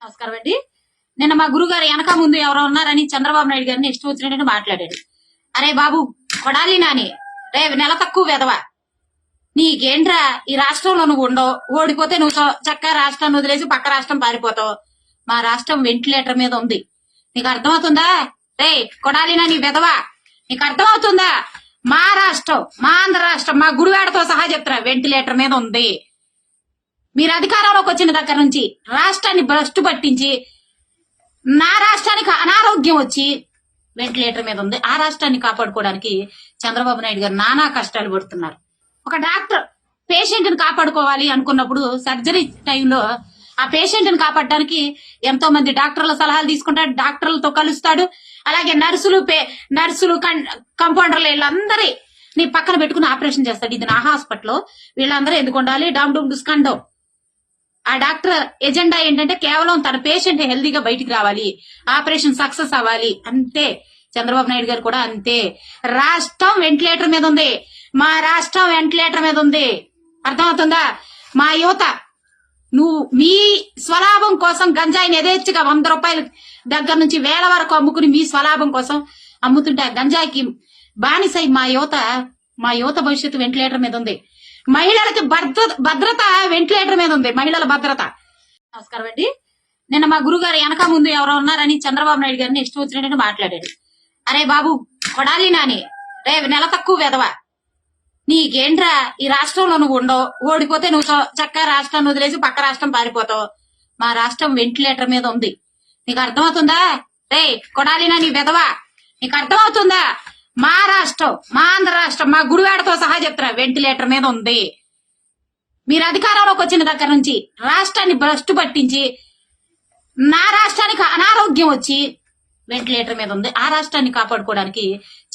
నమస్కారం అండి. నిన్న మా గురుగారు వెనక ముందు ఎవరో ఉన్నారని చంద్రబాబు నాయుడు గారిని ఇష్టం వచ్చినట్టు మాట్లాడాడు. అరే బాబు కొడాలి నాని, రే నెల తక్కువ వెదవా, నీకేంట్రా ఈ రాష్ట్రంలో నువ్వు ఉండవు, ఓడిపోతే నువ్వు చక్కగా రాష్ట్రాన్ని వదిలేసి పక్క రాష్ట్రం పారిపోతావు. మా రాష్ట్రం వెంటిలేటర్ మీద ఉంది, నీకు అర్థమవుతుందా? రే కొడాలి నాని వెదవా, నీకు అర్థమవుతుందా? మా రాష్ట్రం, మా ఆంధ్ర రాష్ట్రం, మా గుడివాడతో సహా చెప్తారా వెంటిలేటర్ మీద ఉంది. మీరు అధికారంలోకి వచ్చిన దగ్గర నుంచి రాష్ట్రాన్ని భ్రష్టు పట్టించి నా రాష్ట్రానికి అనారోగ్యం వచ్చి వెంటిలేటర్ మీద ఉంది. ఆ రాష్ట్రాన్ని కాపాడుకోవడానికి చంద్రబాబు నాయుడు గారు నానా కష్టాలు పడుతున్నారు. ఒక డాక్టర్ పేషెంట్ ని కాపాడుకోవాలి అనుకున్నప్పుడు సర్జరీ టైంలో ఆ పేషెంట్ ని కాపాడడానికి ఎంతో మంది డాక్టర్ల సలహాలు తీసుకుంటాడు, డాక్టర్లతో కలుస్తాడు. అలాగే నర్సులు కంపౌండర్లు వీళ్ళందరి నీ పక్కన పెట్టుకుని ఆపరేషన్ చేస్తాడు. ఇది నా హాస్పిటల్, వీళ్ళందరూ ఎందుకు ఉండాలి, డామ్ డూమ్ డుస్కండో. ఆ డాక్టర్ ఎజెండా ఏంటంటే కేవలం తన పేషెంట్ హెల్దీగా బయటికి రావాలి, ఆపరేషన్ సక్సెస్ అవ్వాలి, అంతే. చంద్రబాబు నాయుడు గారు కూడా అంతే. రాష్ట్రం వెంటిలేటర్ మీద ఉంది, మా రాష్ట్రం వెంటిలేటర్ మీద ఉంది. అర్థమవుతుందా? మా యువత నువ్వు మీ స్వలాభం కోసం గంజాయిని యథేచ్ఛగా 100 రూపాయల దగ్గర నుంచి 1000 వరకు అమ్ముకుని మీ స్వలాభం కోసం అమ్ముతుంటే గంజాయికి బానిసై మా యువత భవిష్యత్తు వెంటిలేటర్ మీద ఉంది. మహిళలకి భద్రత వెంటిలేటర్ మీద ఉంది, మహిళల భద్రత. నమస్కారం అండి. నిన్న మా గురుగారు వెనక ముందు ఎవరో ఉన్నారని చంద్రబాబు నాయుడు గారిని ఇష్టం వచ్చినట్టు మాట్లాడాడు. అరే బాబు కొడాలి నాని, రే నెల తక్కువ వెదవా, నీకేంట్రా ఈ రాష్ట్రంలో నువ్వు ఉండవు, ఓడిపోతే నువ్వు చక్కగా రాష్ట్రాన్ని వదిలేసి పక్క రాష్ట్రం పారిపోతావు. మా రాష్ట్రం వెంటిలేటర్ మీద ఉంది, నీకు అర్థమవుతుందా? రే కొడాలి నాని వెదవా, నీకు అర్థమవుతుందా? మా రాష్ట్రం, మా ఆంధ్ర రాష్ట్రం, మా గుడివాడతో సహా చెప్తారా వెంటిలేటర్ మీద ఉంది. మీరు అధికారంలోకి వచ్చిన దగ్గర నుంచి రాష్ట్రాన్ని భ్రష్టు పట్టించి నా రాష్ట్రానికి అనారోగ్యం వచ్చి వెంటిలేటర్ మీద ఉంది. ఆ రాష్ట్రాన్ని కాపాడుకోవడానికి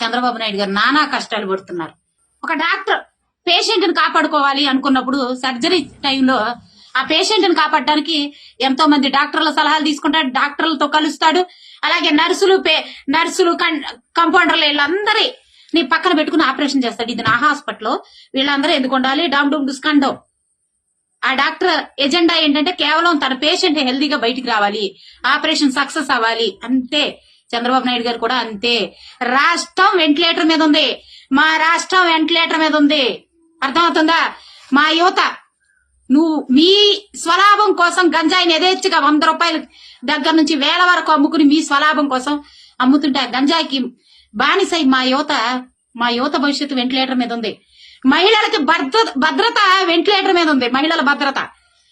చంద్రబాబు నాయుడు గారు నానా కష్టాలు పడుతున్నారు. ఒక డాక్టర్ పేషెంట్ ని కాపాడుకోవాలి అనుకున్నప్పుడు సర్జరీ టైంలో ఆ పేషెంట్ ని కాపాడడానికి ఎంతో మంది డాక్టర్ల సలహాలు తీసుకుంటాడు, డాక్టర్లతో కలుస్తాడు. అలాగే నర్సులు కంపౌండర్లు వీళ్ళందరి నీ పక్కన పెట్టుకుని ఆపరేషన్ చేస్తాడు. ఇది నా హాస్పిటల్, వీళ్ళందరూ ఎందుకు ఉండాలి, డామ్ డూమ్ డుస్కండో. ఆ డాక్టర్ ఎజెండా ఏంటంటే కేవలం తన పేషెంట్ హెల్దీగా బయటికి రావాలి, ఆపరేషన్ సక్సెస్ అవ్వాలి, అంతే. చంద్రబాబు నాయుడు గారు కూడా అంతే. రాష్ట్రం వెంటిలేటర్ మీద ఉంది, మా రాష్ట్రం వెంటిలేటర్ మీద ఉంది. అర్థమవుతుందా? మా యువత నువ్వు మీ స్వలాభం కోసం గంజాయిని యథేచ్ఛగా 100 రూపాయల దగ్గర నుంచి 1000 వరకు అమ్ముకుని మీ స్వలాభం కోసం అమ్ముతుంటే గంజాయికి బానిసై మా యువత భవిష్యత్తు వెంటిలేటర్ మీద ఉంది. మహిళలకి భద్రత వెంటిలేటర్ మీద ఉంది, మహిళల భద్రత.